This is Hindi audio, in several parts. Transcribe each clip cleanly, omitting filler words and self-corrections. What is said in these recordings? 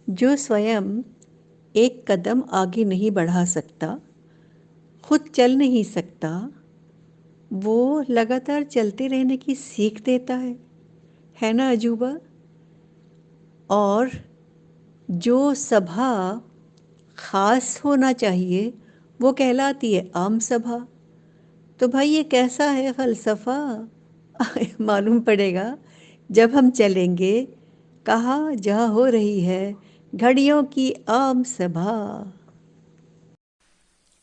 जो स्वयं एक कदम आगे नहीं बढ़ा सकता, खुद चल नहीं सकता, वो लगातार चलते रहने की सीख देता है ना अजूबा। और जो सभा खास होना चाहिए वो कहलाती है आम सभा। तो भाई ये कैसा है फलसफा? मालूम पड़ेगा जब हम चलेंगे कहाँ जहाँ हो रही है घड़ियों की आम सभा।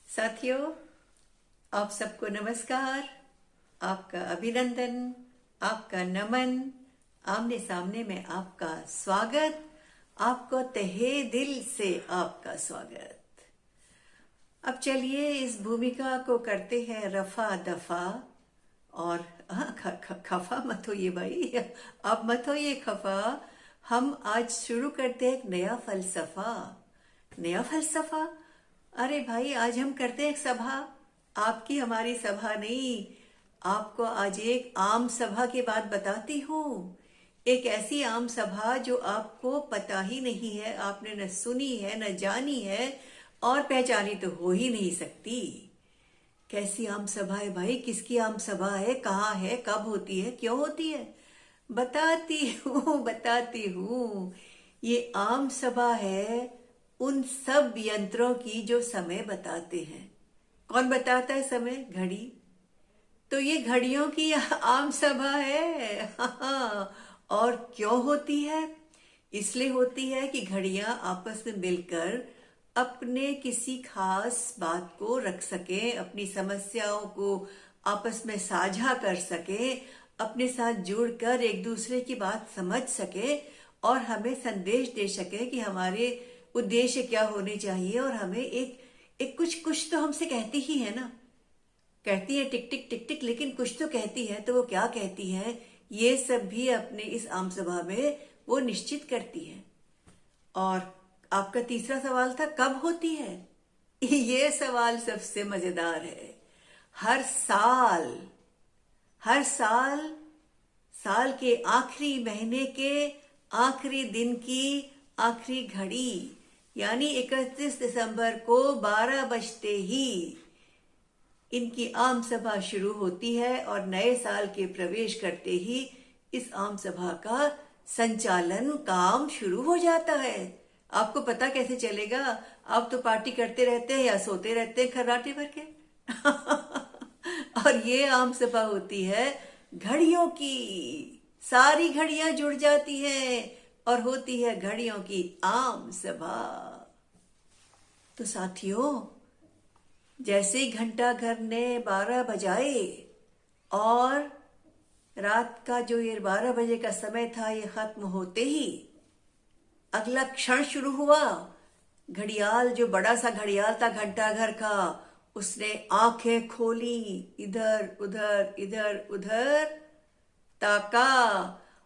साथियों, आप सबको नमस्कार, आपका अभिनंदन, आपका नमन, आमने सामने में आपका स्वागत, आपको तहे दिल से आपका स्वागत। अब चलिए इस भूमिका को करते हैं रफा दफा। और खफा मत होइए भाई, अब मत होइए खफा। हम आज शुरू करते हैं एक नया फलसफा। नया फलसफा? अरे भाई, आज हम करते हैं एक सभा। आपकी हमारी सभा नहीं, आपको आज एक आम सभा की बात बताती हूँ। एक ऐसी आम सभा जो आपको पता ही नहीं है, आपने न सुनी है न जानी है, और पहचानी तो हो ही नहीं सकती। कैसी आम सभा है भाई? किसकी आम सभा है? कहाँ है? कब होती है? क्यों होती है? बताती हूँ। ये आम सभा है उन सब यंत्रों की जो समय बताते हैं। कौन बताता है समय? घड़ी। तो ये घड़ियों की आम सभा है। और क्यों होती है? इसलिए होती है कि घड़ियां आपस में मिलकर अपने किसी खास बात को रख सके, अपनी समस्याओं को आपस में साझा कर सके, अपने साथ जुड़कर एक दूसरे की बात समझ सके और हमें संदेश दे सके कि हमारे उद्देश्य क्या होने चाहिए। और हमें एक एक कुछ कुछ तो हमसे कहती ही है ना। कहती है टिक टिक टिक टिक, लेकिन कुछ तो कहती है। तो वो क्या कहती है, ये सब भी अपने इस आम सभा में वो निश्चित करती है। और आपका तीसरा सवाल था कब होती है? ये सवाल सबसे मजेदार है। हर साल, हर साल, साल के आखिरी महीने के आखिरी दिन की आखिरी घड़ी, यानी 31 दिसंबर को 12 बजते ही इनकी आम सभा शुरू होती है। और नए साल के प्रवेश करते ही इस आम सभा का संचालन काम शुरू हो जाता है। आपको पता कैसे चलेगा? आप तो पार्टी करते रहते हैं या सोते रहते हैं खर्राटे भर के। और ये आम सभा होती है घड़ियों की। सारी घड़ियां जुड़ जाती हैं और होती है घड़ियों की आम सभा। तो साथियों, जैसे ही घंटा घर ने 12 बजाए और रात का जो ये 12 बजे का समय था ये खत्म होते ही अगला क्षण शुरू हुआ। घड़ियाल, जो बड़ा सा घड़ियाल था घंटा घर का, उसने आंखें खोली, इधर उधर इधर उधर ताका,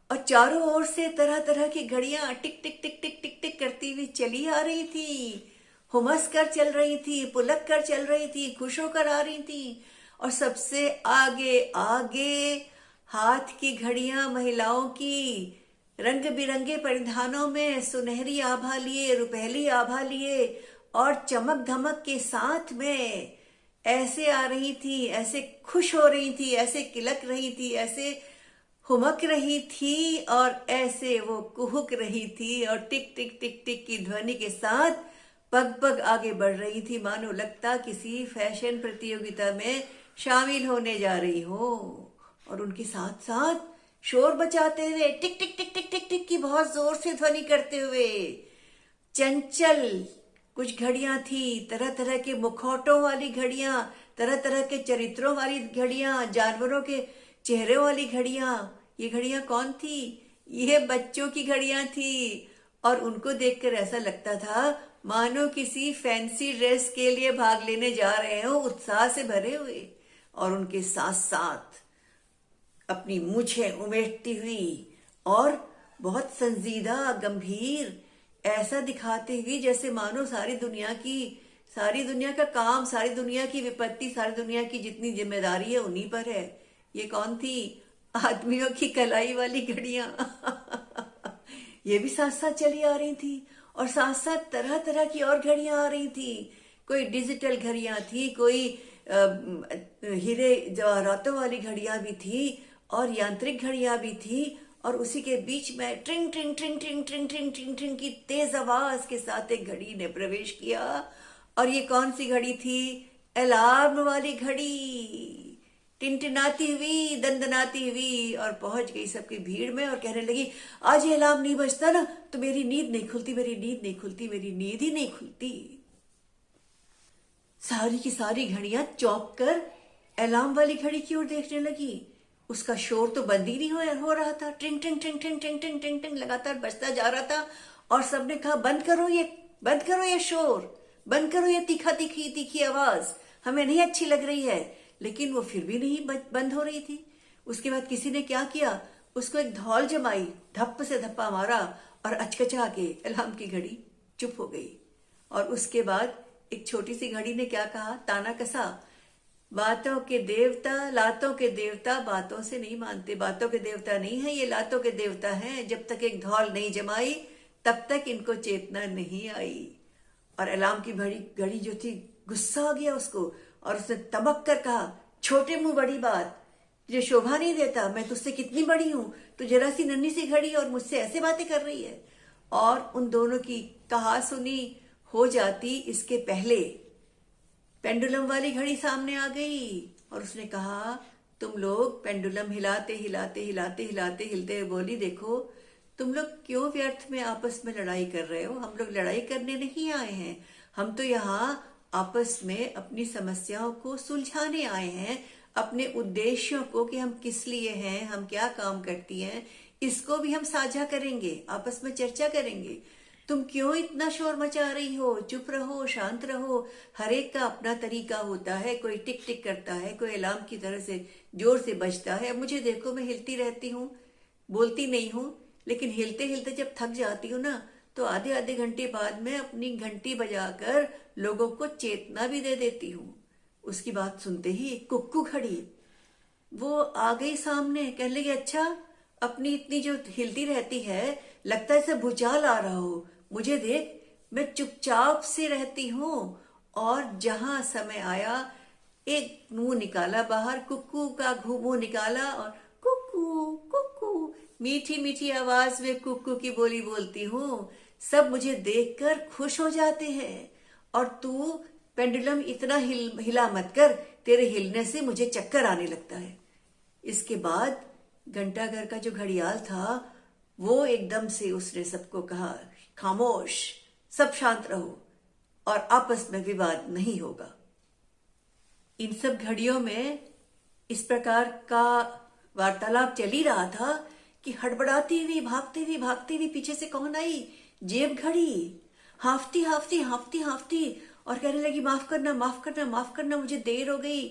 और चारों ओर से तरह तरह की घड़ियां टिक टिक टिक टिक टिक टिक करती हुई चली आ रही थी। हुमस कर चल रही थी, पुलक कर चल रही थी, खुश होकर आ रही थी। और सबसे आगे आगे हाथ की घड़ियां महिलाओं की रंग बिरंगे परिधानों में सुनहरी आभा लिए, रुपहली आभा लिए और चमक धमक के साथ में ऐसे आ रही थी, ऐसे खुश हो रही थी, ऐसे किलक रही थी, ऐसे हुमक रही थी और ऐसे वो कुहुक रही थी। और टिक टिक टिक टिक की ध्वनि के साथ पग पग आगे बढ़ रही थी, मानो लगता किसी फैशन प्रतियोगिता में शामिल होने जा रही हो। और उनके साथ साथ शोर बचाते हुए टिक टिक टिक टिक टिक टिक की बहुत जोर से ध्वनि करते हुए चंचल कुछ घड़ियां थी, तरह तरह के मुखौटों वाली घड़ियां, तरह तरह के चरित्रों वाली घड़ियां, जानवरों के चेहरे वाली घड़ियां। ये घड़ियां कौन थी? ये बच्चों की घड़ियां थी। और उनको देखकर ऐसा लगता था मानो किसी फैंसी ड्रेस के लिए भाग लेने जा रहे हो, उत्साह से भरे हुए। और उनके साथ साथ अपनी मूछें उमेटती हुई और बहुत संजीदा गंभीर ऐसा दिखाते हुए जैसे मानो सारी दुनिया का काम, सारी दुनिया की विपत्ति, सारी दुनिया की जितनी जिम्मेदारी है उन्हीं पर है। ये कौन थी? आदमियों की कलाई वाली घड़ियां। ये भी साथ साथ चली आ रही थी। और साथ साथ तरह तरह की और घड़ियां आ रही थी। कोई डिजिटल घड़ियां थी, कोई हीरे जवाहरातों वाली घड़ियां भी थी और यांत्रिक घड़ियां भी थी। और उसी के बीच में ट्रिंग ट्रिंग ट्रिंग ट्रिंग ट्रिंग ट्रिंग ट्रिंग ट्रिंग की तेज आवाज के साथ एक घड़ी ने प्रवेश किया। और ये कौन सी घड़ी थी? अलार्म वाली घड़ी, टिनटिनाती हुई, दंदनाती हुई, और पहुंच गई सबकी भीड़ में और कहने लगी, आज ये अलार्म नहीं बजता ना तो मेरी नींद नहीं खुलती, मेरी नींद नहीं खुलती, मेरी नींद ही नहीं खुलती। सारी की सारी घड़ियां चौंक कर अलार्म वाली घड़ी की ओर देखने लगी। उसका शोर तो बंद ही नहीं हो रहा था। टिंग टिंग टिंग टिंग टिंग टिंग टिंग टिंग लगातार बजता जा रहा था। और सबने कहा, बंद करो ये शोर, बंद करो ये तीखा तीखी तीखी आवाज, हमें नहीं अच्छी लग रही है। लेकिन वो फिर भी नहीं बंद हो रही थी। उसके बाद किसी ने क्या किया, उसको एक धौल जमाई, धप्प से धप्पा मारा और अचकचा के अलार्म की घड़ी चुप हो गई। और उसके बाद एक छोटी सी घड़ी ने क्या कहा, ताना कसा, बातों के देवता, लातों के देवता बातों से नहीं मानते, बातों के देवता नहीं है ये, लातों के देवता हैं। जब तक एक धौल नहीं जमाई तब तक इनको चेतना नहीं आई। और अलार्म की घड़ी जो थी, गुस्सा आ गया उसको और उसने तबक कर कहा, छोटे मुंह बड़ी बात, तुझे शोभा नहीं देता, मैं तुझसे कितनी बड़ी हूं, तू जरा सी नन्ही सी घड़ी और मुझसे ऐसे बातें कर रही है। और उन दोनों की कहा सुनी हो जाती इसके पहले पेंडुलम वाली घड़ी सामने आ गई और उसने कहा, तुम लोग पेंडुलम हिलाते हिलाते हिलाते हिलाते हिलते हुए बोली, देखो तुम लोग क्यों व्यर्थ में आपस में लड़ाई कर रहे हो, हम लोग लड़ाई करने नहीं आए हैं, हम तो यहाँ आपस में अपनी समस्याओं को सुलझाने आए हैं, अपने उद्देश्यों को कि हम किस लिए हैं, हम क्या काम करती हैं, इसको भी हम साझा करेंगे, आपस में चर्चा करेंगे। तुम क्यों इतना शोर मचा रही हो, चुप रहो, शांत रहो। हर एक का अपना तरीका होता है, कोई टिक टिक करता है, कोई अलार्म की तरह से जोर से बजता है। मुझे देखो, मैं हिलती रहती हूँ, बोलती नहीं हूँ, लेकिन हिलते हिलते जब थक जाती हूँ ना तो आधे आधे घंटे बाद में अपनी घंटी बजाकर लोगों को चेतना भी दे देती हूँ। उसकी बात सुनते ही कुक्कू खड़ी वो आ गई सामने, कहने लगी, अच्छा अपनी इतनी जो हिलती रहती है, लगता है जैसे भूचाल आ रहा हो, मुझे देख, मैं चुपचाप से रहती हूँ। और जहां समय आया एक मुंह निकाला बाहर, कुक्कू का मुंह निकाला और कुक्कू कुक्कू मीठी मीठी आवाज में कुक्कू की बोली बोलती हूँ। सब मुझे देखकर खुश हो जाते हैं और तू पेंडुलम इतना हिला मत कर, तेरे हिलने से मुझे चक्कर आने लगता है। इसके बाद घंटाघर का जो घड़ियाल था वो एकदम से उसने सबको कहा, खामोश, सब शांत रहो और आपस में विवाद नहीं होगा। इन सब घड़ियों में इस प्रकार का वार्तालाप चल ही रहा था कि हड़बड़ाती हुई भागती हुई पीछे से कौन आई, जेब घड़ी, हाफती हाफती हाफती हाफती और कहने लगी, माफ करना माफ करना माफ करना, मुझे देर हो गई,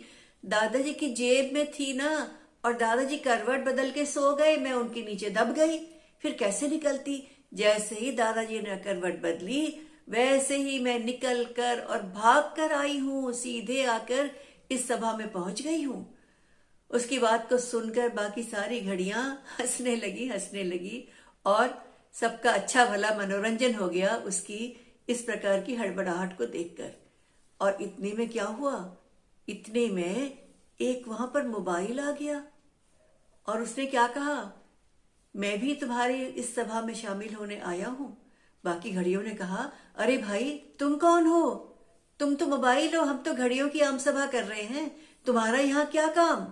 दादाजी की जेब में थी ना और दादाजी करवट बदल के सो गए, मैं उनके नीचे दब गई, फिर कैसे निकलती। जैसे ही दादाजी ने करवट बदली वैसे ही मैं निकल कर और भाग कर आई हूं, सीधे आकर इस सभा में पहुंच गई हूं। उसकी बात को सुनकर बाकी सारी घड़ियां हंसने लगी और सबका अच्छा भला मनोरंजन हो गया उसकी इस प्रकार की हड़बड़ाहट को देखकर। और इतने में क्या हुआ, इतने में एक वहां पर मोबाइल आ गया और उसने क्या कहा, मैं भी तुम्हारी इस सभा में शामिल होने आया हूं। बाकी घड़ियों ने कहा, अरे भाई तुम कौन हो, तुम तो मोबाइल हो, हम तो घड़ियों की आम सभा कर रहे हैं, तुम्हारा यहाँ क्या काम।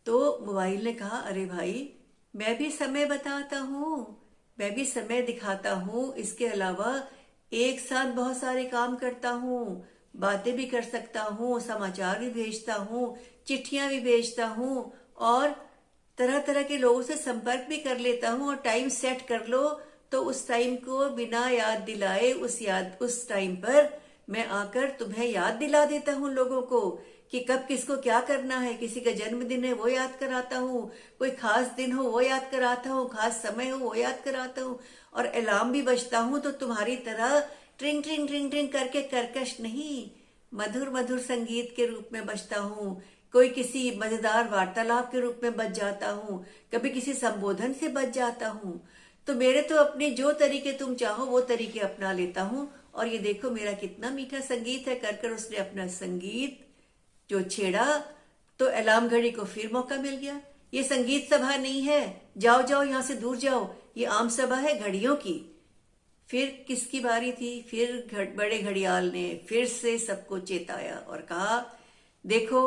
तो मोबाइल ने कहा, अरे भाई मैं भी समय बताता हूँ, मैं भी समय दिखाता हूँ, इसके अलावा एक साथ बहुत सारे काम करता हूँ, बातें भी कर सकता हूँ, समाचार भी भेजता हूँ, चिट्ठियां भी भेजता हूँ और तरह तरह के लोगों से संपर्क भी कर लेता हूँ। और टाइम सेट कर लो तो उस टाइम को बिना याद दिलाए उस टाइम पर मैं आकर तुम्हें याद दिला देता हूँ लोगों को कि कब किसको क्या करना है। किसी का जन्मदिन है वो याद कराता हूँ, कोई खास दिन हो वो याद कराता हूँ, खास समय हो वो याद कराता हूँ। और अलार्म भी बजता हूँ तो तुम्हारी तरह ट्रिंग ट्रिंग ट्रिंग ट्रिंग करके कर्कश नहीं, मधुर मधुर संगीत के रूप में बजता हूँ। कोई किसी मजेदार वार्तालाप के रूप में बच जाता हूँ, कभी किसी संबोधन से बच जाता हूँ। तो मेरे तो अपने जो तरीके तुम चाहो वो तरीके अपना लेता हूं, और ये देखो मेरा कितना मीठा संगीत है। कर कर उसने अपना संगीत जो छेड़ा, तो अलार्म घड़ी को फिर मौका मिल गया। ये संगीत सभा नहीं है, जाओ जाओ यहां से दूर जाओ, ये आम सभा है घड़ियों की। फिर किसकी बारी थी? फिर बड़े घड़ियाल ने फिर से सबको चेताया और कहा, देखो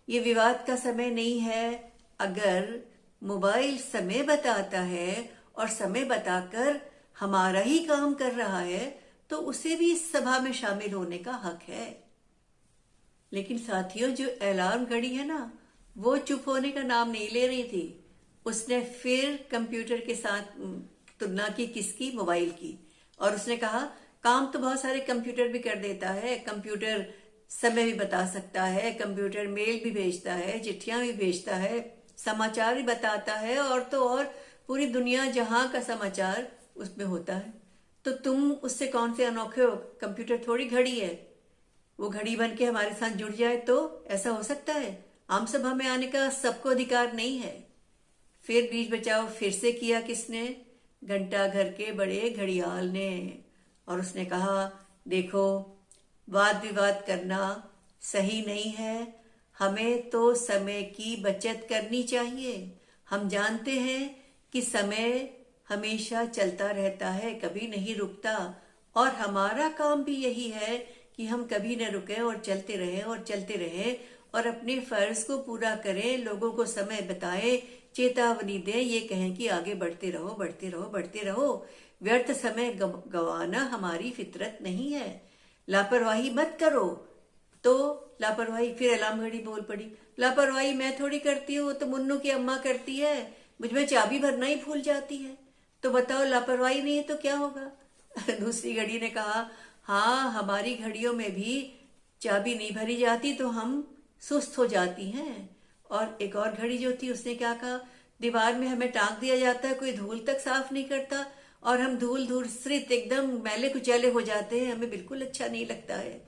ये विवाद का समय नहीं है। अगर मोबाइल समय बताता है और समय बताकर हमारा ही काम कर रहा है, तो उसे भी इस सभा में शामिल होने का हक है। लेकिन साथियों, जो अलार्म घड़ी है ना, वो चुप होने का नाम नहीं ले रही थी। उसने फिर कंप्यूटर के साथ तुलना की, किसकी? मोबाइल की। और उसने कहा, काम तो बहुत सारे कंप्यूटर भी कर देता है, कंप्यूटर समय भी बता सकता है, कंप्यूटर मेल भी भेजता है, चिट्ठियां भी भेजता है, समाचार भी बताता है, और तो और पूरी दुनिया जहां का समाचार उसमें होता है। तो तुम उससे कौन से अनोखे हो? कंप्यूटर थोड़ी घड़ी है। वो घड़ी बन के हमारे साथ जुड़ जाए तो ऐसा हो सकता है? आम सभा में आने का सबको अधिकार नहीं है। फिर बीच बचाव फिर से किया किसने? घंटा घर के बड़े घड़ियाल ने। और उसने कहा, देखो वाद विवाद करना सही नहीं है, हमें तो समय की बचत करनी चाहिए। हम जानते हैं कि समय हमेशा चलता रहता है, कभी नहीं रुकता, और हमारा काम भी यही है कि हम कभी न रुकें और चलते रहें और चलते रहें और अपने फर्ज को पूरा करें, लोगों को समय बताएं, चेतावनी दें, ये कहें कि आगे बढ़ते रहो बढ़ते रहो बढ़ते रहो। व्यर्थ समय गंवाना हमारी फितरत नहीं है। लापरवाही मत करो। तो लापरवाही, फिर अलार्म घड़ी बोल पड़ी, लापरवाही मैं थोड़ी करती हूँ, तो मुन्नू की अम्मा करती है, मुझमें चाबी भरना ही भूल जाती है। तो बताओ लापरवाही नहीं है तो क्या होगा? दूसरी घड़ी ने कहा, हाँ हमारी घड़ियों में भी चाबी नहीं भरी जाती तो हम सुस्त हो जाती हैं। और एक और घड़ी जो थी उसने क्या कहा, दीवार में हमें टांग दिया जाता है, कोई धूल तक साफ नहीं करता, और हम धूल धूसरित एकदम मैले कुचैले हो जाते हैं, हमें बिल्कुल अच्छा नहीं लगता है।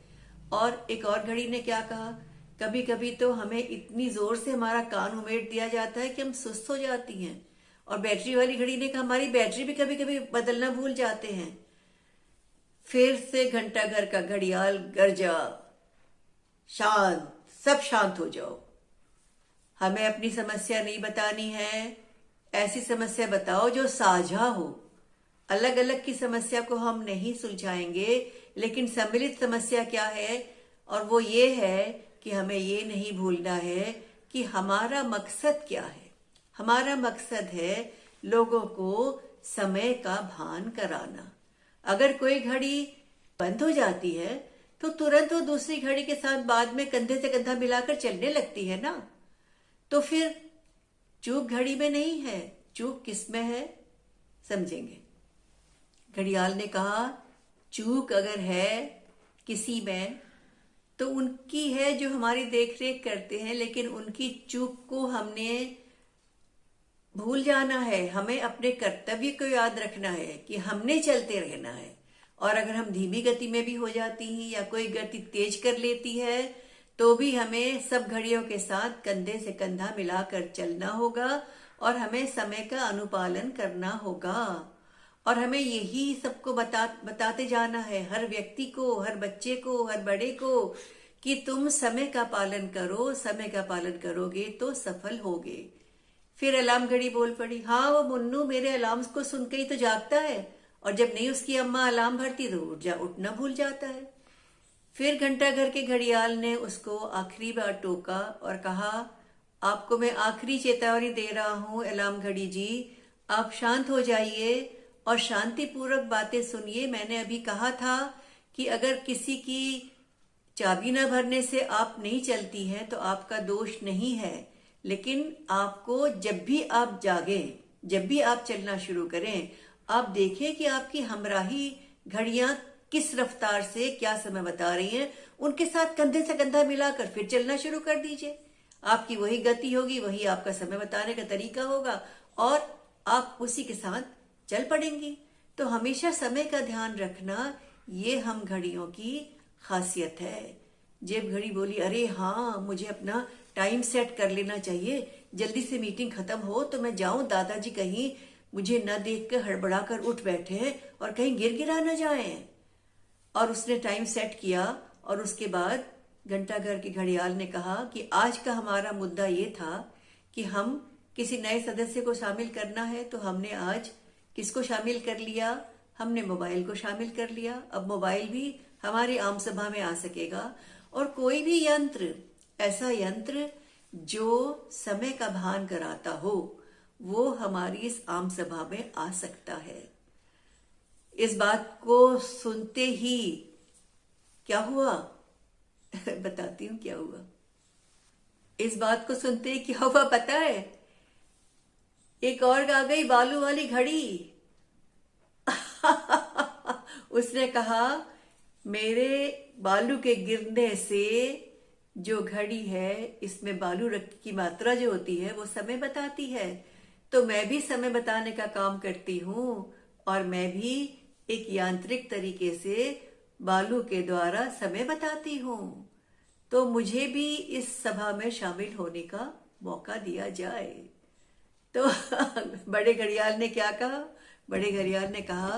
और एक और घड़ी ने क्या कहा, कभी कभी तो हमें इतनी जोर से हमारा कान उमेट दिया जाता है कि हम सुस्त हो जाती हैं। और बैटरी वाली घड़ी ने कहा, हमारी बैटरी भी कभी कभी बदलना भूल जाते हैं। फिर से घंटा घर का घड़ियाल गरजा, शांत, सब शांत हो जाओ, हमें अपनी समस्या नहीं बतानी है, ऐसी समस्या बताओ जो साझा हो। अलग अलग की समस्या को हम नहीं सुलझाएंगे, लेकिन सम्मिलित समस्या क्या है? और वो ये है कि हमें ये नहीं भूलना है कि हमारा मकसद क्या है। हमारा मकसद है लोगों को समय का भान कराना। अगर कोई घड़ी बंद हो जाती है तो तुरंत वो दूसरी घड़ी के साथ बाद में कंधे से कंधा मिलाकर चलने लगती है ना। तो फिर चूक घड़ी में नहीं है, चूक किस में है? समझेंगे। घड़ियाल ने कहा, चूक अगर है किसी में तो उनकी है जो हमारी देख रेख करते हैं, लेकिन उनकी चूक को हमने भूल जाना है। हमें अपने कर्तव्य को याद रखना है कि हमने चलते रहना है। और अगर हम धीमी गति में भी हो जाती हैं या कोई गति तेज कर लेती है तो भी हमें सब घड़ियों के साथ कंधे से कंधा मिलाकर चलना होगा, और हमें समय का अनुपालन करना होगा। और हमें यही सबको बताते जाना है, हर व्यक्ति को, हर बच्चे को, हर बड़े को, कि तुम समय का पालन करो, समय का पालन करोगे तो सफल होगे। फिर अलार्म घड़ी बोल पड़ी, हाँ वो मुन्नू मेरे अलार्म को सुन के ही तो जागता है, और जब नहीं उसकी अम्मा अलार्म भरती तो उठना भूल जाता है। फिर घंटा घर के घड़ियाल ने उसको आखिरी बार टोका और कहा, आपको मैं आखिरी चेतावनी दे रहा हूं अलार्म घड़ी जी, आप शांत हो जाइए और शांतिपूर्वक बातें सुनिए। मैंने अभी कहा था कि अगर किसी की चाबी न भरने से आप नहीं चलती हैं तो आपका दोष नहीं है, लेकिन आपको जब भी आप जागें, जब भी आप चलना शुरू करें, आप देखें कि आपकी हमराही घड़ियां किस रफ्तार से क्या समय बता रही हैं, उनके साथ कंधे से कंधा मिलाकर फिर चलना शुरू कर दीजिए। आपकी वही गति होगी, वही आपका समय बताने का तरीका होगा, और आप उसी के साथ चल पड़ेंगी। तो हमेशा समय का ध्यान रखना, ये हम घड़ियों की खासियत है। जेब घड़ी बोली, अरे हाँ मुझे अपना टाइम सेट कर लेना चाहिए, जल्दी से मीटिंग खत्म हो तो मैं जाऊं, दादाजी कहीं मुझे न देखकर हड़बड़ाकर उठ बैठे और कहीं गिर गिरा न जाएं। और उसने टाइम सेट किया और उसके बाद घंटाघर की घड़ियाल ने कहा कि आज का हमारा मुद्दा ये था कि हम किसी नए सदस्य को शामिल करना है, तो हमने आज किसको शामिल कर लिया? हमने मोबाइल को शामिल कर लिया। अब मोबाइल भी हमारी आम सभा में आ सकेगा और कोई भी यंत्र, ऐसा यंत्र जो समय का भान कराता हो, वो हमारी इस आम सभा में आ सकता है। इस बात को सुनते ही क्या हुआ? बताती हूँ क्या हुआ। इस बात को सुनते ही क्या हुआ पता है? एक और आ गई बालू वाली घड़ी। उसने कहा मेरे बालू के गिरने से जो घड़ी है, इसमें बालू की मात्रा जो होती है वो समय बताती है, तो मैं भी समय बताने का काम करती हूँ और मैं भी एक यांत्रिक तरीके से बालू के द्वारा समय बताती हूँ, तो मुझे भी इस सभा में शामिल होने का मौका दिया जाए। तो बड़े घड़ियाल ने क्या कहा? बड़े घड़ियाल ने कहा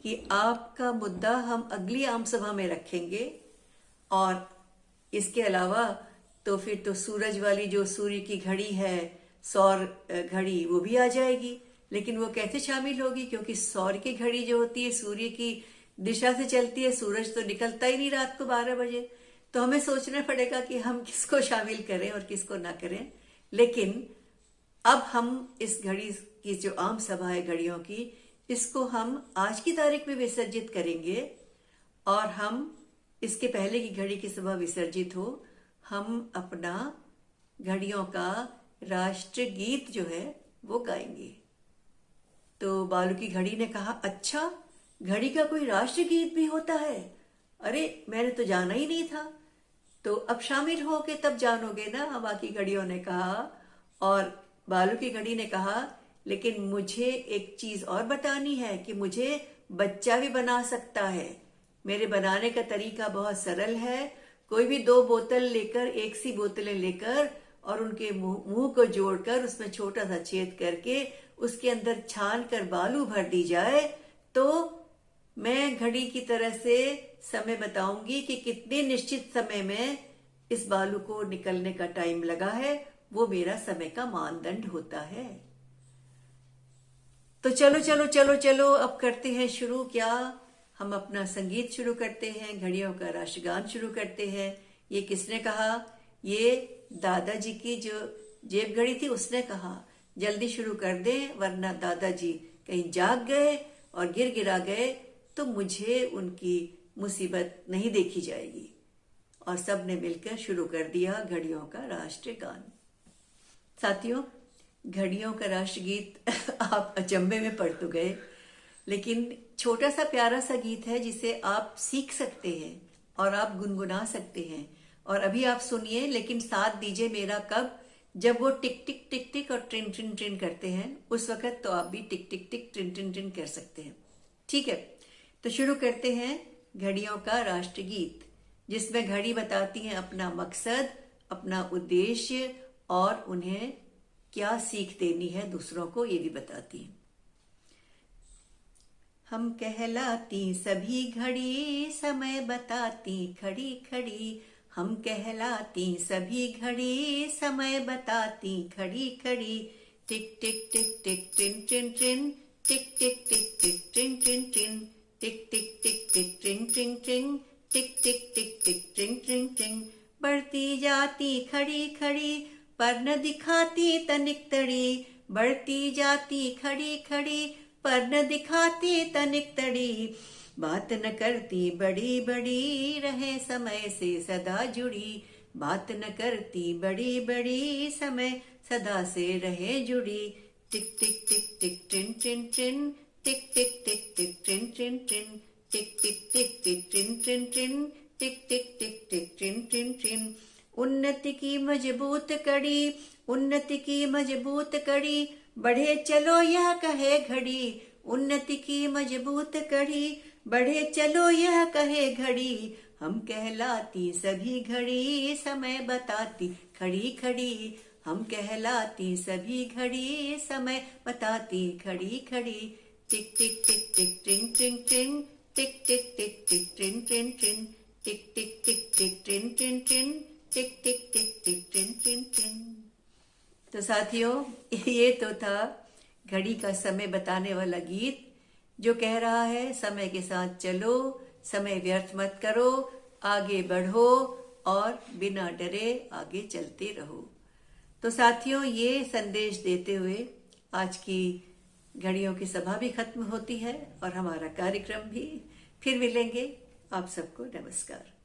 कि आपका मुद्दा हम अगली आम सभा में रखेंगे, और इसके अलावा तो फिर तो सूरज वाली जो सूर्य की घड़ी है, सौर घड़ी, वो भी आ जाएगी। लेकिन वो कैसे शामिल होगी? क्योंकि सौर की घड़ी जो होती है सूर्य की दिशा से चलती है, सूरज तो निकलता ही नहीं रात को 12 बजे। तो हमें सोचना पड़ेगा कि हम किसको शामिल करें और किसको ना करें। लेकिन अब हम इस घड़ी की जो आम सभा है घड़ियों की, इसको हम आज की तारीख में विसर्जित करेंगे, और हम इसके पहले की घड़ी की सभा विसर्जित हो, हम अपना घड़ियों का राष्ट्रगीत जो है वो गाएंगे। तो बालू की घड़ी ने कहा, अच्छा, घड़ी का कोई राष्ट्रगीत भी होता है? अरे, मैंने तो जाना ही नहीं था। तो अब शामिल हो के तब जानोगे ना, बाकी घड़ियों ने कहा। और बालू की घड़ी ने कहा, लेकिन मुझे एक चीज और बतानी है कि मुझे बच्चा भी बना सकता है। मेरे बनाने का तरीका बहुत सरल है। कोई भी 2 बोतल लेकर, एक सी बोतलें लेकर और उनके मुंह को जोड़कर उसमें छोटा सा छेद करके उसके अंदर छान कर बालू भर दी जाए, तो मैं घड़ी की तरह से समय बताऊंगी कि कितने निश्चित समय में इस बालू को निकलने का टाइम लगा है। वो मेरा समय का मानदंड होता है। तो चलो चलो चलो चलो, अब करते हैं शुरू। क्या हम अपना संगीत शुरू करते हैं, घड़ियों का राष्ट्रगान शुरू करते हैं। ये किसने कहा? ये दादाजी की जो जेब घड़ी थी उसने कहा, जल्दी शुरू कर दें वरना दादाजी कहीं जाग गए और गिर गिरा गए तो मुझे उनकी मुसीबत नहीं देखी जाएगी। और सब ने मिलकर शुरू कर दिया घड़ियों का राष्ट्रगान। साथियों, घड़ियों का राष्ट्रगीत आप अचंभे में पड़ तो गए, लेकिन छोटा सा प्यारा सा गीत है जिसे आप सीख सकते हैं और आप गुनगुना सकते हैं। और अभी आप सुनिए, लेकिन साथ दीजिए मेरा कब? जब वो टिक टिक टिक टिक और ट्रिन ट्रिन ट्रिन करते हैं, उस वक्त तो आप भी टिक टिक टिक ट्रिन ट्रिन ट्रिन कर सकते हैं। ठीक है, तो शुरू करते हैं घड़ियों का राष्ट्रगीत, जिसमें घड़ी बताती हैं अपना मकसद, अपना उद्देश्य और उन्हें क्या सीख देनी है दूसरों को, ये भी बताती हैं। हम कहलाती सभी घड़ी, समय बताती खड़ी खड़ी। हम कहलाती सभी घड़ी, समय बताती खड़ी खड़ी। टिक टिक टिक टिक ट्रिन ट्रिन ट्रिन, टिक टिक टिक टिक ट्रिन ट्रिन ट्रिन, टिक टिक टिक टिक ट्रिन ट्रिन ट्रिन, टिक टिक टिक टिक ट्रिन ट्रिन ट्रिन। बढ़ती जाती खड़ी खड़ी, पर न दिखाती तनिक तड़ी। बढ़ती जाती खड़ी खड़ी, पर न दिखाती तनिक तड़ी। बात न करती बड़ी बड़ी, रहे समय से सदा जुड़ी। बात न करती बड़ी बड़ी, समय सदा से रहे जुड़ी। टिक टिक टिक टिक ट्रिन ट्रिन ट्रिन, टिक टिक टिक टिक ट्रिन ट्रिन ट्रिन, टिक टिक टिक टिक ट्रिन ट्रिन ट्रिन, टिक टिक टिक टिक ट्रिन ट्रिन ट्रिन। उन्नति की मजबूत कड़ी, उन्नति की मजबूत कड़ी, बढ़े चलो यह कहे घड़ी। उन्नति की मजबूत कड़ी, बढ़े चलो यह कहे घड़ी। हम कहलाती सभी घड़ी, समय बताती खड़ी खड़ी। हम कहलाती सभी घड़ी, समय बताती घड़ी घड़ी। टिक टिक टिक टिक ट्रिंग ट्रिंग ट्रिंग, टिक टिक टिक टिक ट्रिंग ट्रिंग ट्रिंग, टिक टिक टिक टिक ट्रिंग ट्रिंग ट्रिंग, टिक टिक टिक टिक ट्रिंग ट्रिंग ट्रिंग। तो साथियों, ये तो था घड़ी का समय बताने वाला गीत, जो कह रहा है समय के साथ चलो, समय व्यर्थ मत करो, आगे बढ़ो और बिना डरे आगे चलते रहो। तो साथियों, ये संदेश देते हुए आज की घड़ियों की सभा भी खत्म होती है और हमारा कार्यक्रम भी। फिर मिलेंगे। आप सबको नमस्कार।